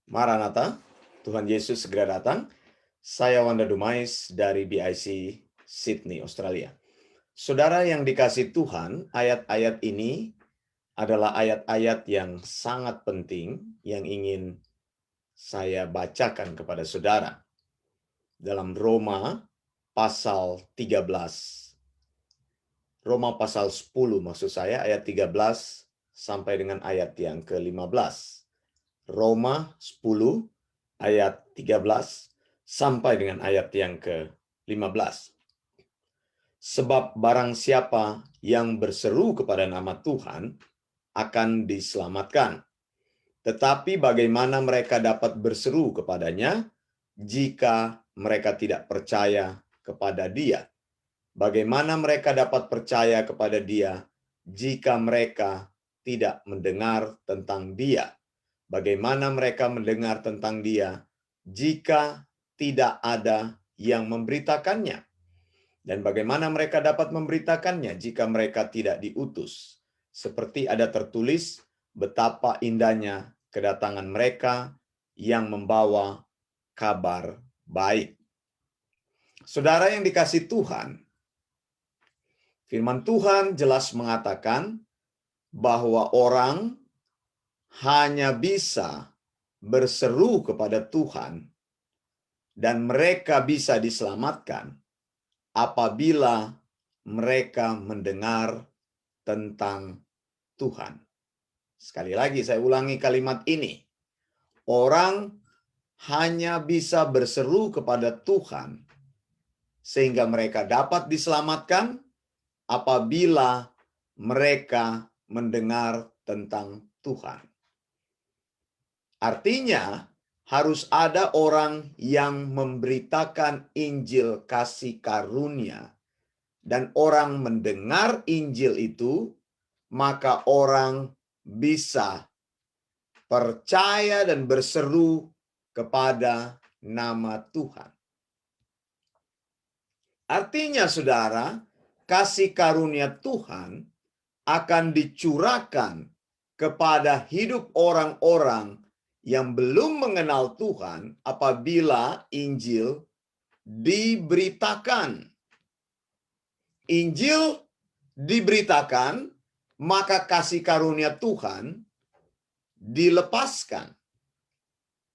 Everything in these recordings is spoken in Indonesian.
Maranatha, Tuhan Yesus segera datang. Saya Wanda Dumais dari BIC Sydney, Australia. Saudara yang dikasih Tuhan, ayat-ayat ini adalah ayat-ayat yang sangat penting yang ingin saya bacakan kepada saudara. Dalam Roma pasal 13. Roma pasal 10 maksud saya, ayat 13 sampai dengan ayat yang ke-15. Roma 10 ayat 13 sampai dengan ayat yang ke-15. Sebab barang siapa yang berseru kepada nama Tuhan akan diselamatkan. Tetapi bagaimana mereka dapat berseru kepadanya jika mereka tidak percaya kepada Dia? Bagaimana mereka dapat percaya kepada Dia jika mereka tidak mendengar tentang Dia? Bagaimana mereka mendengar tentang Dia jika tidak ada yang memberitakannya? Dan bagaimana mereka dapat memberitakannya jika mereka tidak diutus? Seperti ada tertulis, betapa indahnya kedatangan mereka yang membawa kabar baik. Saudara yang dikasih Tuhan, firman Tuhan jelas mengatakan bahwa orang hanya bisa berseru kepada Tuhan dan mereka bisa diselamatkan apabila mereka mendengar tentang Tuhan. Sekali lagi saya ulangi kalimat ini. Orang hanya bisa berseru kepada Tuhan sehingga mereka dapat diselamatkan apabila mereka mendengar tentang Tuhan. Artinya, harus ada orang yang memberitakan Injil kasih karunia. Dan orang mendengar Injil itu, maka orang bisa percaya dan berseru kepada nama Tuhan. Artinya, saudara, kasih karunia Tuhan akan dicurahkan kepada hidup orang-orang yang belum mengenal Tuhan apabila Injil diberitakan. Injil diberitakan, maka kasih karunia Tuhan dilepaskan.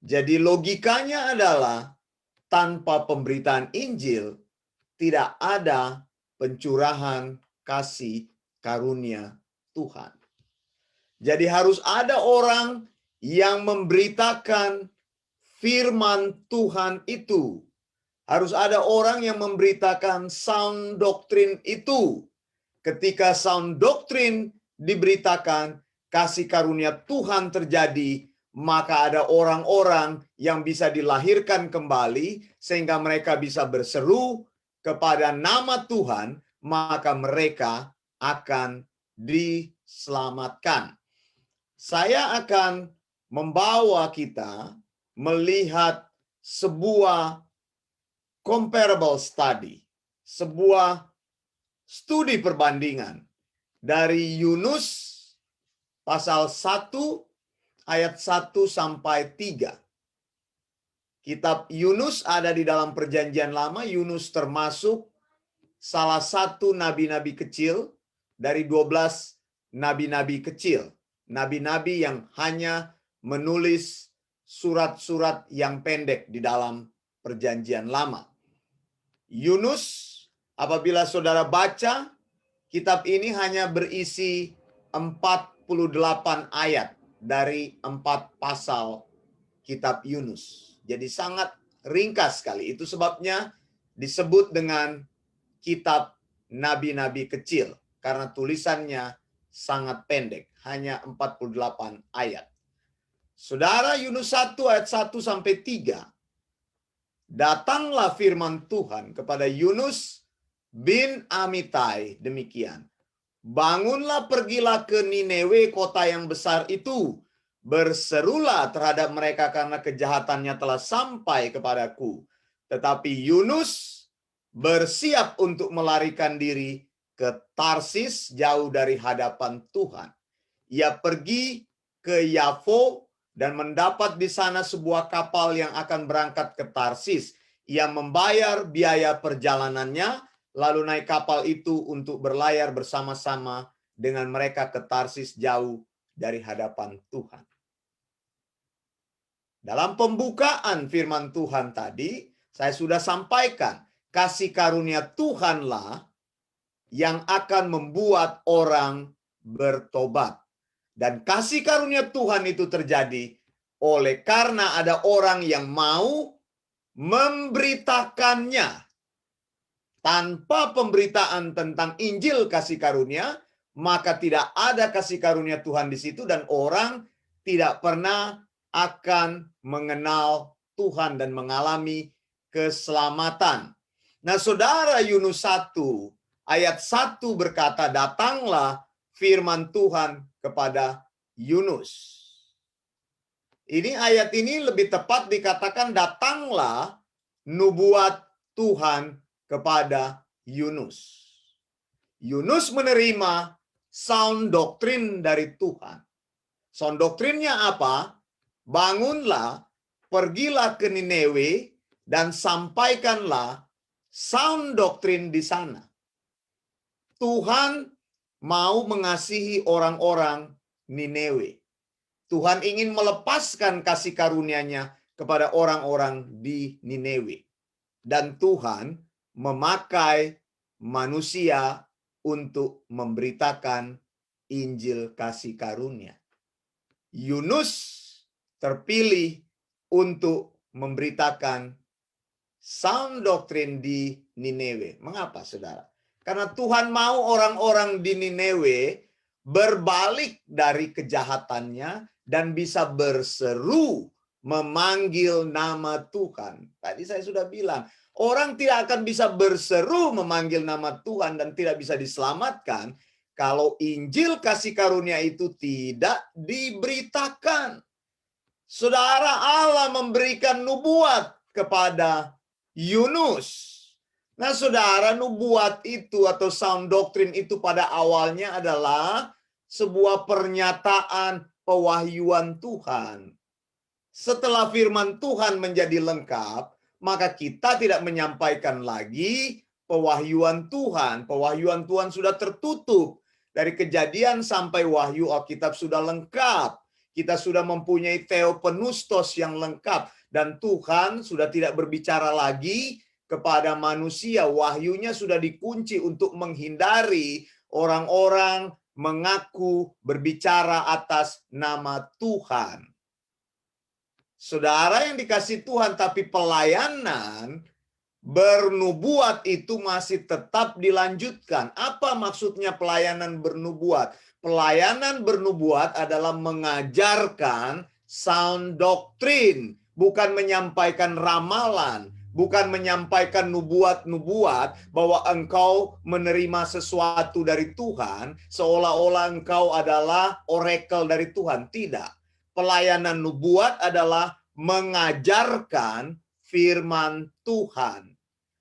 Jadi logikanya adalah tanpa pemberitaan Injil tidak ada pencurahan kasih karunia Tuhan. Jadi harus ada orang yang memberitakan firman Tuhan itu. Harus ada orang yang memberitakan sound doctrine itu. Ketika sound doctrine diberitakan, kasih karunia Tuhan terjadi, maka ada orang-orang yang bisa dilahirkan kembali sehingga mereka bisa berseru kepada nama Tuhan, maka mereka akan diselamatkan. Saya akan membawa kita melihat sebuah comparable study, sebuah studi perbandingan dari Yunus pasal 1 ayat 1 sampai 3. Kitab Yunus ada di dalam Perjanjian Lama. Yunus termasuk salah satu nabi-nabi kecil dari 12 nabi-nabi kecil. Nabi-nabi yang hanya menulis surat-surat yang pendek di dalam Perjanjian Lama. Yunus, apabila saudara baca, kitab ini hanya berisi 48 ayat dari 4 pasal kitab Yunus. Jadi sangat ringkas sekali. Itu sebabnya disebut dengan kitab nabi-nabi kecil. Karena tulisannya sangat pendek. Hanya 48 ayat. Saudara, Yunus 1 ayat 1 sampai 3. Datanglah firman Tuhan kepada Yunus bin Amitai demikian. Bangunlah, pergilah ke Ninewe, kota yang besar itu. Berserulah terhadap mereka karena kejahatannya telah sampai kepadaku. Tetapi Yunus bersiap untuk melarikan diri ke Tarsis jauh dari hadapan Tuhan. Ia pergi ke Yafo dan mendapat di sana sebuah kapal yang akan berangkat ke Tarsis. Ia membayar biaya perjalanannya, lalu naik kapal itu untuk berlayar bersama-sama dengan mereka ke Tarsis jauh dari hadapan Tuhan. Dalam pembukaan firman Tuhan tadi, saya sudah sampaikan, kasih karunia Tuhanlah yang akan membuat orang bertobat. Dan kasih karunia Tuhan itu terjadi oleh karena ada orang yang mau memberitakannya. Tanpa pemberitaan tentang Injil kasih karunia, maka tidak ada kasih karunia Tuhan di situ dan orang tidak pernah akan mengenal Tuhan dan mengalami keselamatan. Nah, Saudara, Yunus 1 ayat 1 berkata, datanglah firman Tuhan kepada Yunus. Ini ayat ini lebih tepat dikatakan datanglah nubuat Tuhan kepada Yunus. Yunus menerima sound doktrin dari Tuhan. Sound doktrinnya apa? Bangunlah, pergilah ke Niniwe, dan sampaikanlah sound doktrin di sana. Tuhan mau mengasihi orang-orang Niniwe. Tuhan ingin melepaskan kasih karunia-Nya kepada orang-orang di Niniwe. Dan Tuhan memakai manusia untuk memberitakan Injil kasih karunia. Yunus terpilih untuk memberitakan sound doktrin di Niniwe. Mengapa, Saudara? Karena Tuhan mau orang-orang di Niniwe berbalik dari kejahatannya dan bisa berseru memanggil nama Tuhan. Tadi saya sudah bilang, orang tidak akan bisa berseru memanggil nama Tuhan dan tidak bisa diselamatkan kalau Injil kasih karunia itu tidak diberitakan. Saudara, Allah memberikan nubuat kepada Yunus. Nah, saudara, nubuat itu atau sound doktrin itu pada awalnya adalah sebuah pernyataan pewahyuan Tuhan. Setelah firman Tuhan menjadi lengkap, maka kita tidak menyampaikan lagi pewahyuan Tuhan. Pewahyuan Tuhan sudah tertutup. Dari Kejadian sampai Wahyu, Alkitab sudah lengkap. Kita sudah mempunyai Theopneustos yang lengkap. Dan Tuhan sudah tidak berbicara lagi kepada manusia. Wahyunya sudah dikunci untuk menghindari orang-orang mengaku berbicara atas nama Tuhan. Saudara yang dikasih Tuhan, tapi pelayanan bernubuat itu masih tetap dilanjutkan. Apa maksudnya pelayanan bernubuat? Pelayanan bernubuat adalah mengajarkan sound doktrin, bukan menyampaikan ramalan. Bukan menyampaikan nubuat-nubuat bahwa engkau menerima sesuatu dari Tuhan, seolah-olah engkau adalah oracle dari Tuhan. Tidak. Pelayanan nubuat adalah mengajarkan firman Tuhan.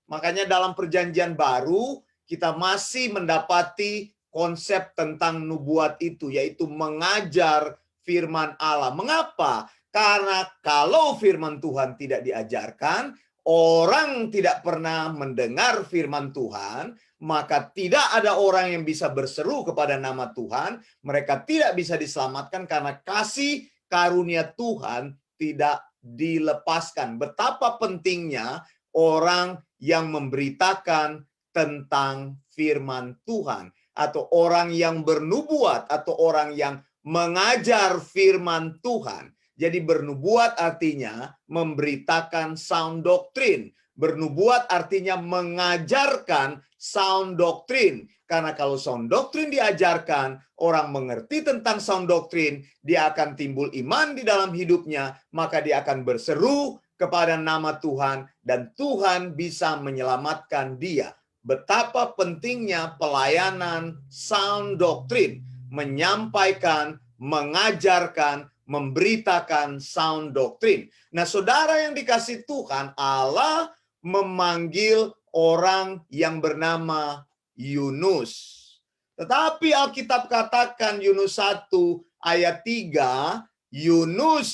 Makanya dalam Perjanjian Baru, kita masih mendapati konsep tentang nubuat itu, yaitu mengajar firman Allah. Mengapa? Karena kalau firman Tuhan tidak diajarkan, orang tidak pernah mendengar firman Tuhan, maka tidak ada orang yang bisa berseru kepada nama Tuhan. Mereka tidak bisa diselamatkan karena kasih karunia Tuhan tidak dilepaskan. Betapa pentingnya orang yang memberitakan tentang firman Tuhan, atau orang yang bernubuat, atau orang yang mengajar firman Tuhan. Jadi bernubuat artinya memberitakan sound doktrin. Bernubuat artinya mengajarkan sound doktrin. Karena kalau sound doktrin diajarkan, orang mengerti tentang sound doktrin, dia akan timbul iman di dalam hidupnya, maka dia akan berseru kepada nama Tuhan, dan Tuhan bisa menyelamatkan dia. Betapa pentingnya pelayanan sound doktrin, menyampaikan, mengajarkan, memberitakan sound doktrin. Nah, saudara yang dikasih Tuhan, Allah memanggil orang yang bernama Yunus. Tetapi Alkitab katakan Yunus 1 ayat 3, Yunus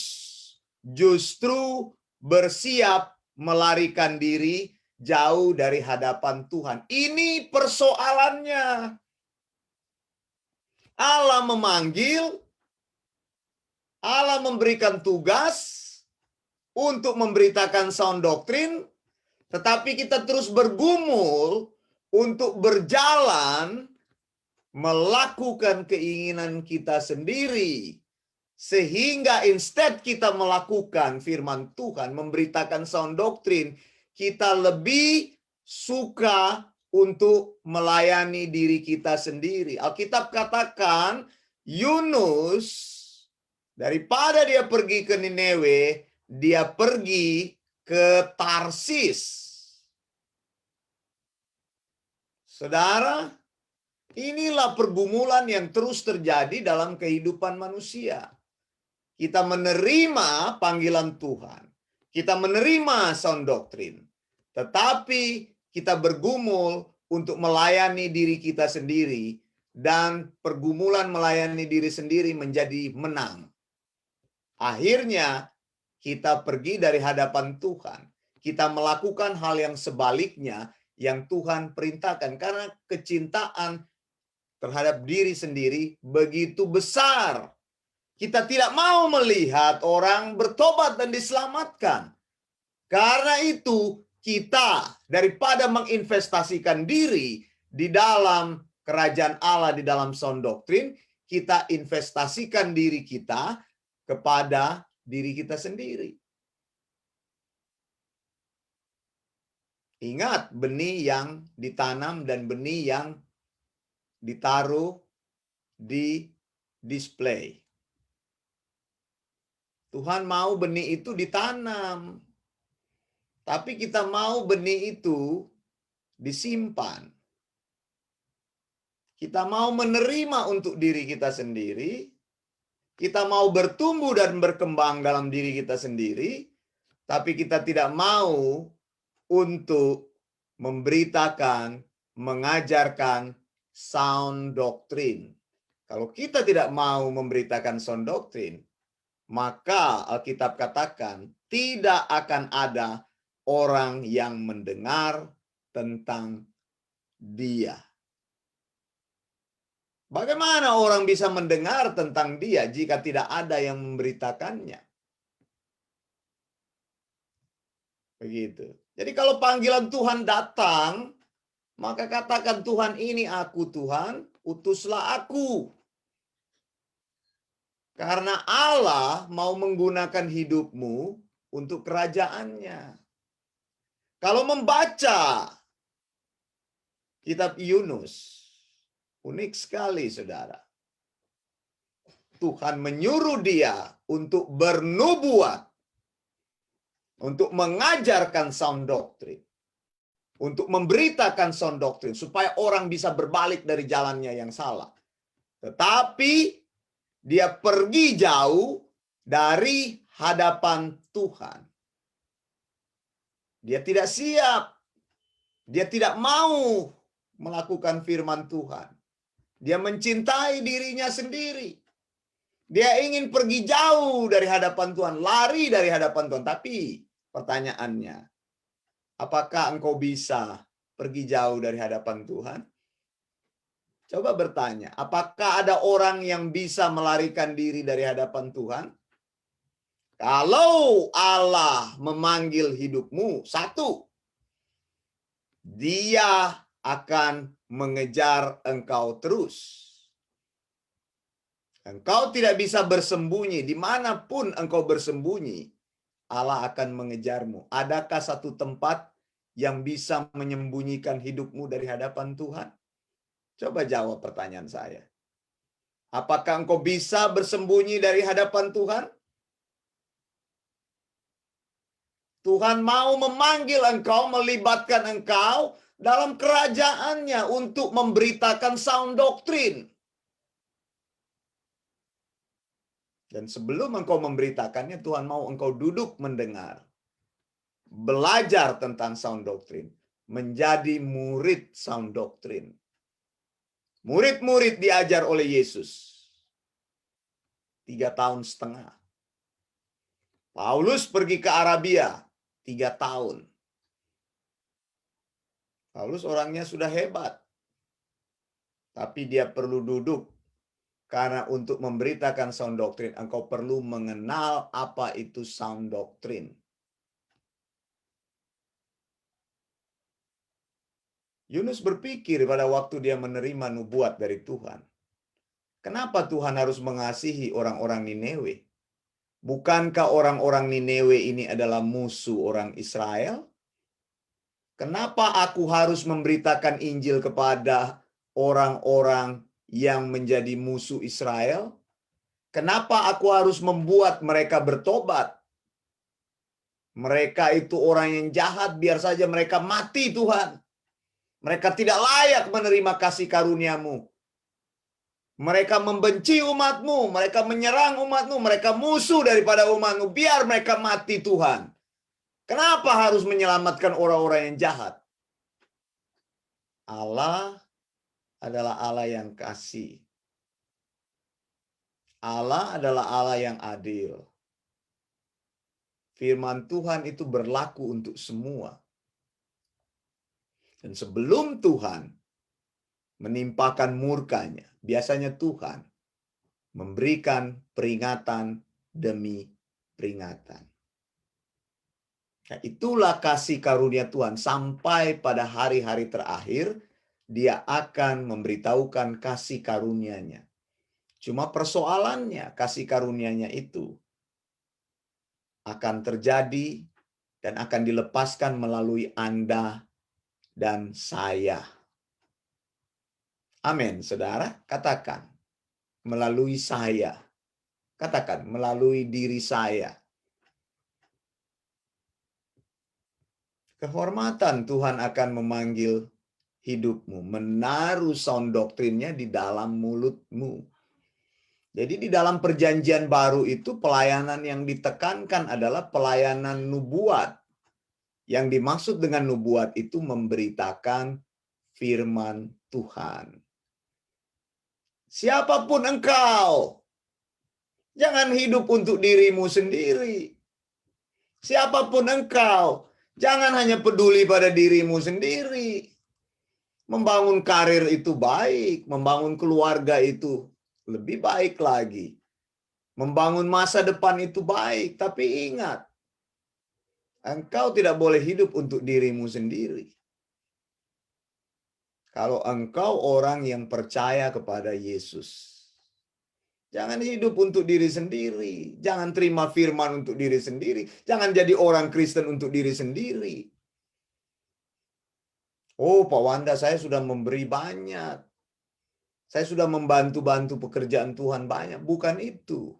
justru bersiap melarikan diri jauh dari hadapan Tuhan. Ini persoalannya. Allah memanggil, Allah memberikan tugas untuk memberitakan sound doktrin, tetapi kita terus bergumul untuk berjalan melakukan keinginan kita sendiri. Sehingga instead kita melakukan firman Tuhan, memberitakan sound doktrin, kita lebih suka untuk melayani diri kita sendiri. Alkitab katakan Yunus, daripada dia pergi ke Niniwe, dia pergi ke Tarsis. Saudara, inilah pergumulan yang terus terjadi dalam kehidupan manusia. Kita menerima panggilan Tuhan. Kita menerima sound doktrin. Tetapi kita bergumul untuk melayani diri kita sendiri. Dan pergumulan melayani diri sendiri menjadi menang. Akhirnya kita pergi dari hadapan Tuhan. Kita melakukan hal yang sebaliknya yang Tuhan perintahkan. Karena kecintaan terhadap diri sendiri begitu besar. Kita tidak mau melihat orang bertobat dan diselamatkan. Karena itu kita daripada menginvestasikan diri di dalam kerajaan Allah, di dalam sound doktrin, kita investasikan diri kita kepada diri kita sendiri. Ingat, benih yang ditanam dan benih yang ditaruh di display. Tuhan mau benih itu ditanam. Tapi kita mau benih itu disimpan. Kita mau menerima untuk diri kita sendiri. Kita mau bertumbuh dan berkembang dalam diri kita sendiri. Tapi kita tidak mau untuk memberitakan, mengajarkan sound doktrin. Kalau kita tidak mau memberitakan sound doktrin, maka Alkitab katakan tidak akan ada orang yang mendengar tentang dia. Bagaimana orang bisa mendengar tentang dia jika tidak ada yang memberitakannya? Begitu. Jadi kalau panggilan Tuhan datang, maka katakan, Tuhan, ini aku Tuhan, utuslah aku. Karena Allah mau menggunakan hidupmu untuk kerajaannya. Kalau membaca kitab Yunus, unik sekali, saudara. Tuhan menyuruh dia untuk bernubuat, untuk mengajarkan sound doktrin, untuk memberitakan sound doktrin, supaya orang bisa berbalik dari jalannya yang salah. Tetapi dia pergi jauh dari hadapan Tuhan. Dia tidak siap. Dia tidak mau melakukan firman Tuhan. Dia mencintai dirinya sendiri. Dia ingin pergi jauh dari hadapan Tuhan, lari dari hadapan Tuhan. Tapi pertanyaannya, apakah engkau bisa pergi jauh dari hadapan Tuhan? Coba bertanya, apakah ada orang yang bisa melarikan diri dari hadapan Tuhan? Kalau Allah memanggil hidupmu, satu, Dia akan mengejar engkau terus. Engkau tidak bisa bersembunyi, dimanapun engkau bersembunyi, Allah akan mengejarmu. Adakah satu tempat yang bisa menyembunyikan hidupmu dari hadapan Tuhan? Coba jawab pertanyaan saya. Apakah engkau bisa bersembunyi dari hadapan Tuhan? Tuhan mau memanggil engkau, melibatkan engkau dalam kerajaannya untuk memberitakan sound doktrin. Dan sebelum engkau memberitakannya, Tuhan mau engkau duduk mendengar. Belajar tentang sound doktrin. Menjadi murid sound doktrin. Murid-murid diajar oleh Yesus 3,5 tahun. Paulus pergi ke Arabia 3 tahun. Paulus orangnya sudah hebat. Tapi dia perlu duduk. Karena untuk memberitakan sound doctrine, engkau perlu mengenal apa itu sound doctrine. Yunus berpikir pada waktu dia menerima nubuat dari Tuhan. Kenapa Tuhan harus mengasihi orang-orang Nineve? Bukankah orang-orang Nineve ini adalah musuh orang Israel? Kenapa aku harus memberitakan Injil kepada orang-orang yang menjadi musuh Israel? Kenapa aku harus membuat mereka bertobat? Mereka itu orang yang jahat, biar saja mereka mati Tuhan. Mereka tidak layak menerima kasih karunia-Mu. Mereka membenci umat-Mu, mereka menyerang umat-Mu, mereka musuh daripada umat-Mu. Biar mereka mati Tuhan. Kenapa harus menyelamatkan orang-orang yang jahat? Allah adalah Allah yang kasih. Allah adalah Allah yang adil. Firman Tuhan itu berlaku untuk semua. Dan sebelum Tuhan menimpakan murkanya, biasanya Tuhan memberikan peringatan demi peringatan. Nah, itulah kasih karunia Tuhan. Sampai pada hari-hari terakhir, dia akan memberitahukan kasih karunia-Nya. Cuma persoalannya, kasih karunia-Nya itu akan terjadi dan akan dilepaskan melalui Anda dan saya. Amin, saudara. Katakan, melalui saya. Katakan, melalui diri saya. Kehormatan Tuhan akan memanggil hidupmu, menaruh sound doktrinnya di dalam mulutmu. Jadi di dalam perjanjian baru itu pelayanan yang ditekankan adalah pelayanan nubuat. Yang dimaksud dengan nubuat itu memberitakan firman Tuhan. Siapapun engkau, jangan hidup untuk dirimu sendiri. Siapapun engkau, jangan hanya peduli pada dirimu sendiri. Membangun karir itu baik, membangun keluarga itu lebih baik lagi. Membangun masa depan itu baik, tapi ingat, engkau tidak boleh hidup untuk dirimu sendiri. Kalau engkau orang yang percaya kepada Yesus, jangan hidup untuk diri sendiri. Jangan terima firman untuk diri sendiri. Jangan jadi orang Kristen untuk diri sendiri. Oh, Pak Wanda, saya sudah memberi banyak. Saya sudah membantu-bantu pekerjaan Tuhan banyak. Bukan itu.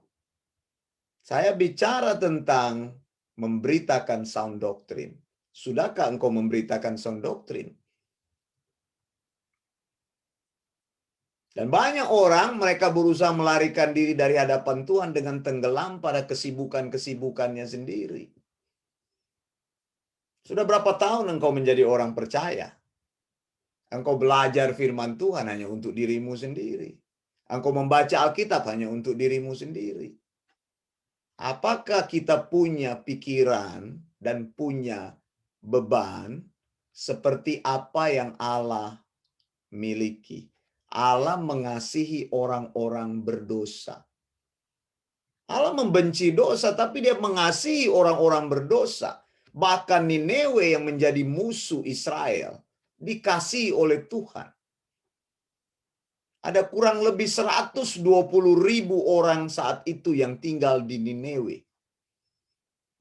Saya bicara tentang memberitakan sound doctrine. Sudahkah engkau memberitakan sound doctrine? Dan banyak orang mereka berusaha melarikan diri dari hadapan Tuhan dengan tenggelam pada kesibukan-kesibukannya sendiri. Sudah berapa tahun engkau menjadi orang percaya? Engkau belajar firman Tuhan hanya untuk dirimu sendiri. Engkau membaca Alkitab hanya untuk dirimu sendiri. Apakah kita punya pikiran dan punya beban seperti apa yang Allah miliki? Allah mengasihi orang-orang berdosa. Allah membenci dosa, tapi dia mengasihi orang-orang berdosa. Bahkan Nineve yang menjadi musuh Israel dikasihi oleh Tuhan. Ada kurang lebih 120.000 orang saat itu yang tinggal di Nineve.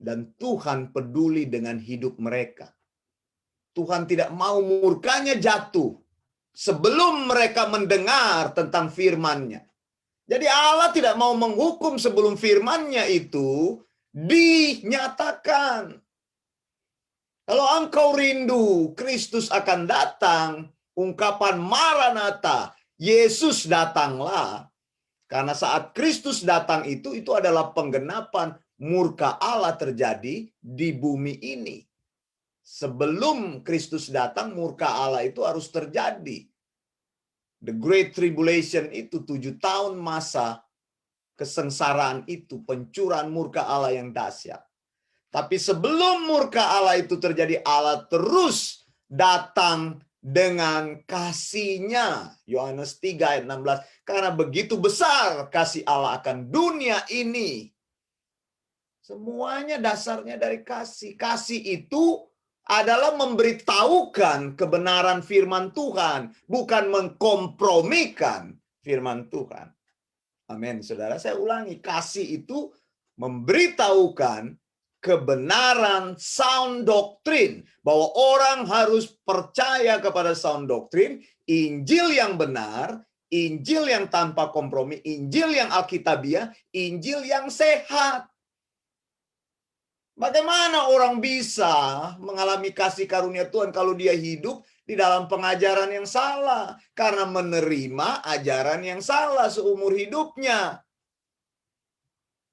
Dan Tuhan peduli dengan hidup mereka. Tuhan tidak mau murkanya jatuh sebelum mereka mendengar tentang firman-Nya. Jadi Allah tidak mau menghukum sebelum firman-Nya itu dinyatakan. Kalau engkau rindu Kristus akan datang, ungkapan Maranatha, Yesus datanglah. Karena saat Kristus datang itu adalah penggenapan murka Allah terjadi di bumi ini. Sebelum Kristus datang, murka Allah itu harus terjadi. The Great Tribulation itu 7 tahun masa kesengsaraan itu, pencurahan murka Allah yang dahsyat. Tapi sebelum murka Allah itu terjadi, Allah terus datang dengan kasih-Nya. Yohanes 3 ayat 16. Karena begitu besar kasih Allah akan dunia ini. Semuanya dasarnya dari kasih. Kasih itu adalah memberitahukan kebenaran firman Tuhan, bukan mengkompromikan firman Tuhan. Amin, saudara. Saya ulangi, kasih itu memberitahukan kebenaran sound doktrin, bahwa orang harus percaya kepada sound doktrin, Injil yang benar, Injil yang tanpa kompromi, Injil yang alkitabiah, Injil yang sehat. Bagaimana orang bisa mengalami kasih karunia Tuhan kalau dia hidup di dalam pengajaran yang salah? Karena menerima ajaran yang salah seumur hidupnya.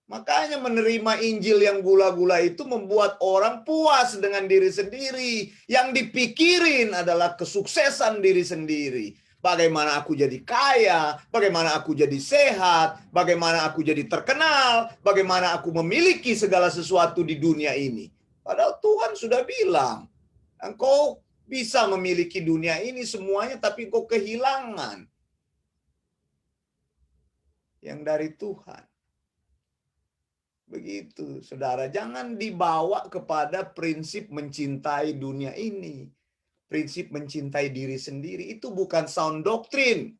Makanya menerima Injil yang gula-gula itu membuat orang puas dengan diri sendiri. Yang dipikirin adalah kesuksesan diri sendiri. Bagaimana aku jadi kaya, bagaimana aku jadi sehat, bagaimana aku jadi terkenal, bagaimana aku memiliki segala sesuatu di dunia ini. Padahal Tuhan sudah bilang, engkau bisa memiliki dunia ini semuanya, tapi engkau kehilangan yang dari Tuhan. Begitu, saudara. Jangan dibawa kepada prinsip mencintai dunia ini. Prinsip mencintai diri sendiri. Itu bukan sound doktrin.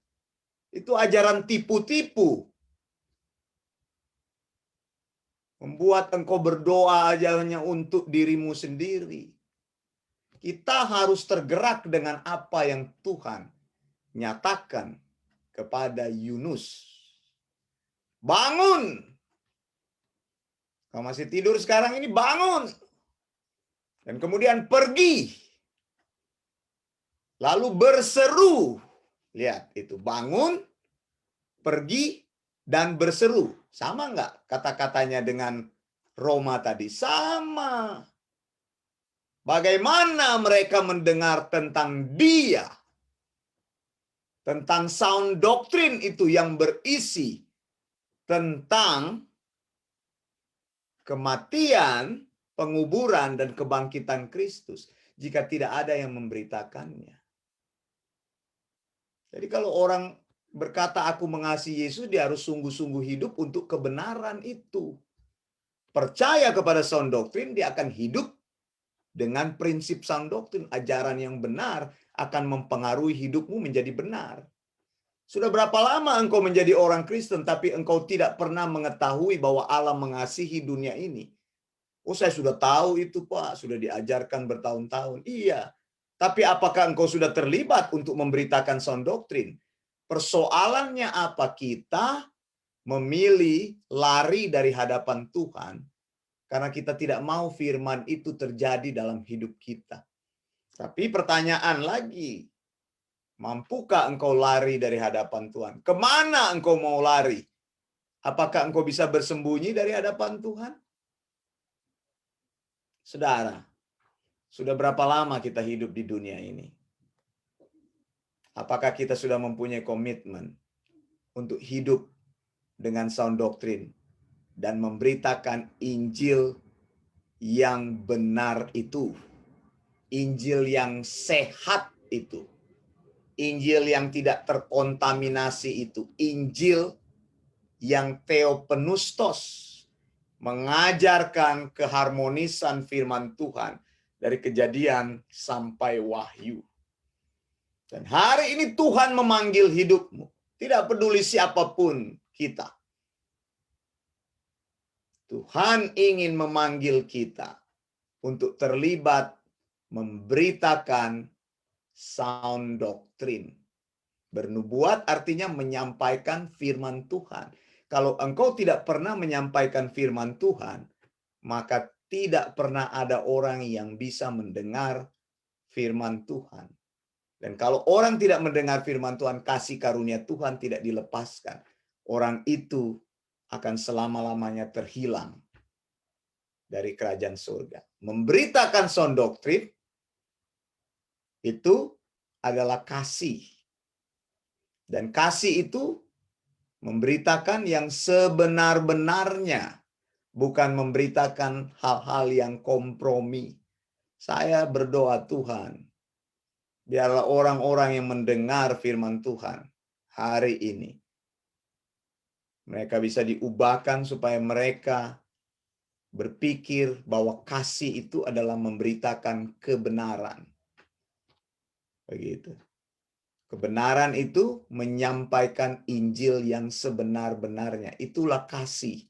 Itu ajaran tipu-tipu. Membuat engkau berdoa aja hanya untuk dirimu sendiri. Kita harus tergerak dengan apa yang Tuhan nyatakan kepada Yunus. Bangun! Kau masih tidur sekarang ini, bangun. Dan kemudian pergi. Lalu berseru. Lihat itu, bangun, pergi, dan berseru. Sama nggak kata-katanya dengan Roma tadi? Sama. Bagaimana mereka mendengar tentang dia? Tentang sound doktrin itu yang berisi tentang kematian, penguburan, dan kebangkitan Kristus, jika tidak ada yang memberitakannya. Jadi kalau orang berkata aku mengasihi Yesus, dia harus sungguh-sungguh hidup untuk kebenaran itu. Percaya kepada sound doktrin, dia akan hidup dengan prinsip sound doktrin. Ajaran yang benar akan mempengaruhi hidupmu menjadi benar. Sudah berapa lama engkau menjadi orang Kristen, tapi engkau tidak pernah mengetahui bahwa Allah mengasihi dunia ini? Oh, saya sudah tahu itu, Pak. Sudah diajarkan bertahun-tahun. Iya. Tapi apakah engkau sudah terlibat untuk memberitakan sound doktrin? Persoalannya apa? Kita memilih lari dari hadapan Tuhan karena kita tidak mau firman itu terjadi dalam hidup kita. Tapi pertanyaan lagi, mampukah engkau lari dari hadapan Tuhan? Kemana engkau mau lari? Apakah engkau bisa bersembunyi dari hadapan Tuhan? Saudara, sudah berapa lama kita hidup di dunia ini? Apakah kita sudah mempunyai komitmen untuk hidup dengan sound doktrin dan memberitakan Injil yang benar itu? Injil yang sehat itu. Injil yang tidak terkontaminasi itu. Injil yang theopneustos, mengajarkan keharmonisan firman Tuhan dari Kejadian sampai Wahyu. Dan hari ini Tuhan memanggil hidupmu. Tidak peduli siapapun kita. Tuhan ingin memanggil kita untuk terlibat memberitakan sound doktrin. Bernubuat artinya menyampaikan firman Tuhan. Kalau engkau tidak pernah menyampaikan firman Tuhan, maka tidak pernah ada orang yang bisa mendengar firman Tuhan. Dan kalau orang tidak mendengar firman Tuhan, kasih karunia Tuhan tidak dilepaskan. Orang itu akan selama-lamanya terhilang dari kerajaan surga. Memberitakan sound doktrin itu adalah kasih. Dan kasih itu Memberitakan yang sebenar-benarnya, bukan memberitakan hal-hal yang kompromi. Saya berdoa, Tuhan, biarlah orang-orang yang mendengar firman Tuhan hari ini, mereka bisa diubahkan supaya mereka berpikir bahwa kasih itu adalah memberitakan kebenaran. Begitu. Kebenaran itu menyampaikan Injil yang sebenar-benarnya. Itulah kasih.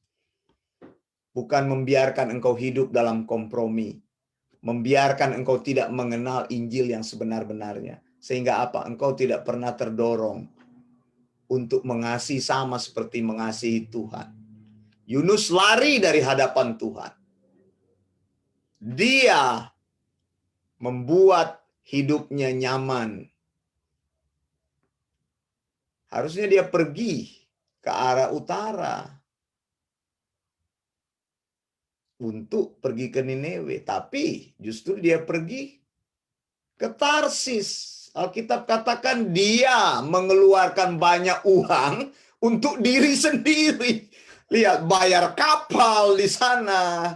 Bukan membiarkan engkau hidup dalam kompromi. Membiarkan engkau tidak mengenal Injil yang sebenar-benarnya. Sehingga apa? Engkau tidak pernah terdorong untuk mengasihi sama seperti mengasihi Tuhan. Yunus lari dari hadapan Tuhan. Dia membuat hidupnya nyaman. Harusnya dia pergi ke arah utara untuk pergi ke Niniwe, tapi justru dia pergi ke Tarsis. Alkitab katakan dia mengeluarkan banyak uang untuk diri sendiri. Lihat, bayar kapal di sana.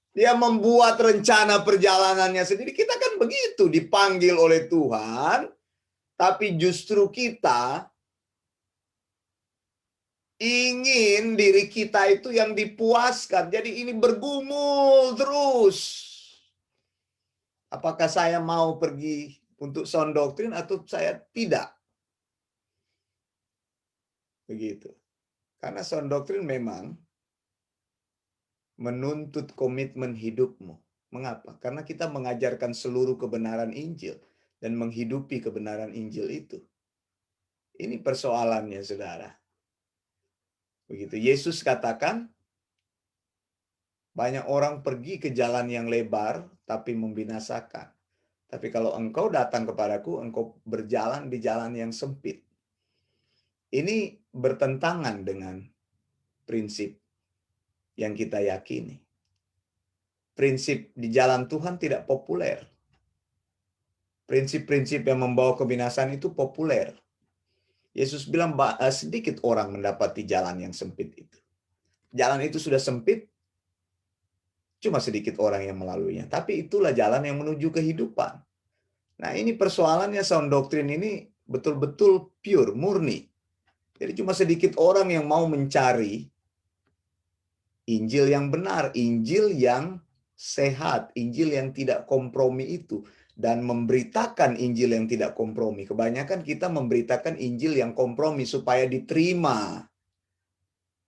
Dia membuat rencana perjalanannya sendiri. Kita kan begitu, dipanggil oleh Tuhan, tapi justru kita ingin diri kita itu yang dipuaskan. Jadi ini bergumul terus. Apakah saya mau pergi untuk sound doctrine atau saya tidak? Begitu. Karena sound doctrine memang menuntut komitmen hidupmu. Mengapa? Karena kita mengajarkan seluruh kebenaran Injil dan menghidupi kebenaran Injil itu. Ini persoalannya, saudara. Begitu. Yesus katakan, banyak orang pergi ke jalan yang lebar, tapi membinasakan. Tapi kalau engkau datang kepadaku, engkau berjalan di jalan yang sempit. Ini bertentangan dengan prinsip yang kita yakini. Prinsip di jalan Tuhan tidak populer. Prinsip-prinsip yang membawa kebinasaan itu populer. Yesus bilang sedikit orang mendapati jalan yang sempit itu. Jalan itu sudah sempit, cuma sedikit orang yang melaluinya. Tapi itulah jalan yang menuju kehidupan. Nah, ini persoalannya sound doctrine ini betul-betul pure, murni. Jadi cuma sedikit orang yang mau mencari Injil yang benar, Injil yang sehat, Injil yang tidak kompromi itu. Dan memberitakan Injil yang tidak kompromi. Kebanyakan kita memberitakan Injil yang kompromi supaya diterima.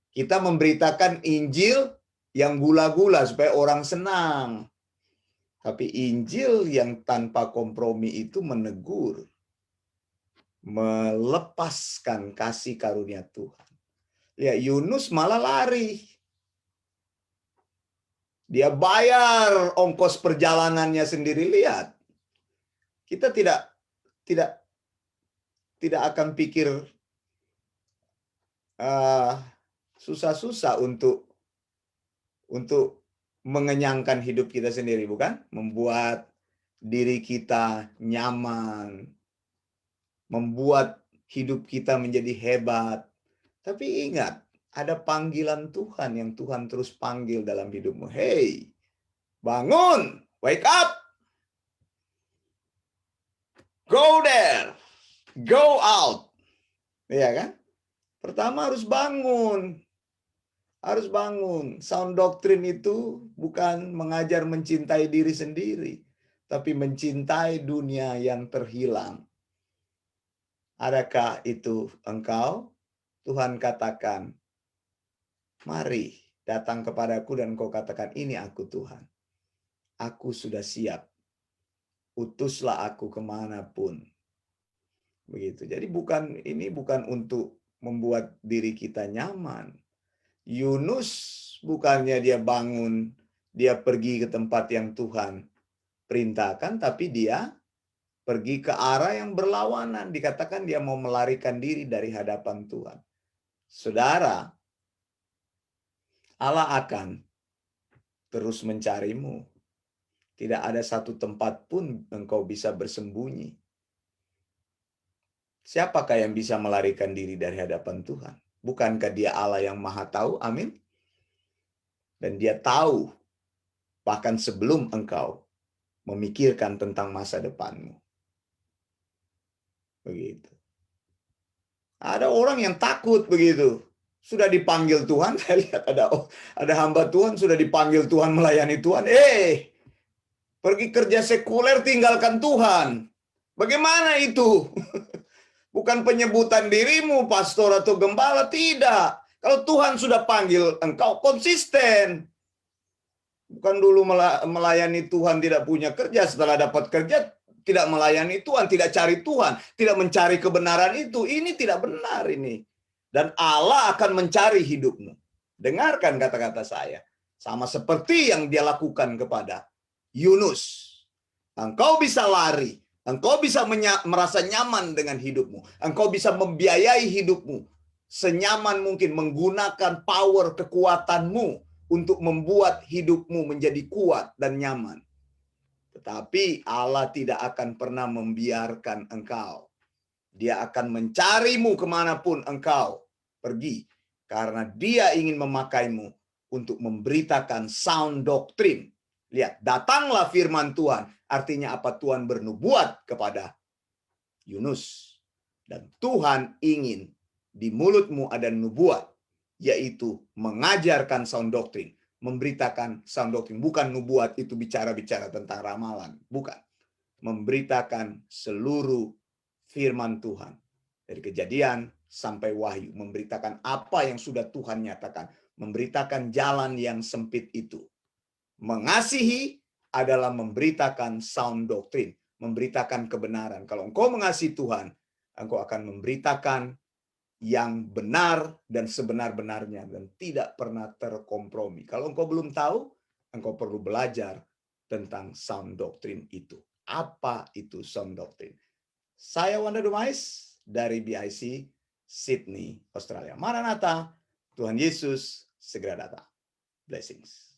Kita memberitakan Injil yang gula-gula supaya orang senang. Tapi Injil yang tanpa kompromi itu menegur, melepaskan kasih karunia Tuhan. Ya, Yunus malah lari. Dia bayar ongkos perjalanannya sendiri. Lihat, kita tidak akan pikir susah-susah untuk mengenyangkan hidup kita sendiri, bukan? Membuat diri kita nyaman, membuat hidup kita menjadi hebat. Tapi ingat, ada panggilan Tuhan yang Tuhan terus panggil dalam hidupmu. Hey, bangun, wake up, go there, go out. Iya kan? Pertama harus bangun. Harus bangun. Sound doctrine itu bukan mengajar mencintai diri sendiri, tapi mencintai dunia yang terhilang. Adakah itu engkau? Tuhan katakan, mari datang kepadaku dan kau katakan, ini aku Tuhan. Aku sudah siap. Utuslah aku kemanapun. Begitu. Jadi ini bukan untuk membuat diri kita nyaman. Yunus bukannya dia bangun, dia pergi ke tempat yang Tuhan perintahkan, tapi dia pergi ke arah yang berlawanan. Dikatakan dia mau melarikan diri dari hadapan Tuhan. Saudara, Allah akan terus mencarimu. Tidak ada satu tempat pun engkau bisa bersembunyi. Siapakah yang bisa melarikan diri dari hadapan Tuhan? Bukankah dia Allah yang maha tahu? Amin. Dan dia tahu bahkan sebelum engkau memikirkan tentang masa depanmu. Begitu. Ada orang yang takut begitu. Sudah dipanggil Tuhan, saya lihat ada hamba Tuhan sudah dipanggil Tuhan melayani Tuhan. Pergi kerja sekuler tinggalkan Tuhan. Bagaimana itu? Bukan penyebutan dirimu pastor atau gembala, tidak. Kalau Tuhan sudah panggil engkau konsisten. Bukan dulu melayani Tuhan tidak punya kerja, setelah dapat kerja tidak melayani Tuhan, tidak cari Tuhan, tidak mencari kebenaran itu. Ini tidak benar ini. Dan Allah akan mencari hidupmu. Dengarkan kata-kata saya. Sama seperti yang dia lakukan kepada Yunus. Engkau bisa lari, engkau bisa merasa nyaman dengan hidupmu, engkau bisa membiayai hidupmu senyaman mungkin, menggunakan power kekuatanmu untuk membuat hidupmu menjadi kuat dan nyaman. Tetapi Allah tidak akan pernah membiarkan engkau. Dia akan mencarimu kemanapun engkau pergi, karena dia ingin memakaimu untuk memberitakan sound doctrine. Lihat, datanglah firman Tuhan. Artinya apa? Tuhan bernubuat kepada Yunus. Dan Tuhan ingin di mulutmu ada nubuat, yaitu mengajarkan sound doctrine, memberitakan sound doctrine. Bukan nubuat itu bicara-bicara tentang ramalan, bukan. Memberitakan seluruh firman Tuhan. Dari Kejadian sampai Wahyu, memberitakan apa yang sudah Tuhan nyatakan, memberitakan jalan yang sempit itu. Mengasihi adalah memberitakan sound doctrine, memberitakan kebenaran. Kalau engkau mengasihi Tuhan, engkau akan memberitakan yang benar dan sebenar-benarnya dan tidak pernah terkompromi. Kalau engkau belum tahu, engkau perlu belajar tentang sound doctrine itu. Apa itu sound doctrine? Saya Wanda Dumais dari BIC Sydney, Australia. Maranatha, Tuhan Yesus segera datang. Blessings.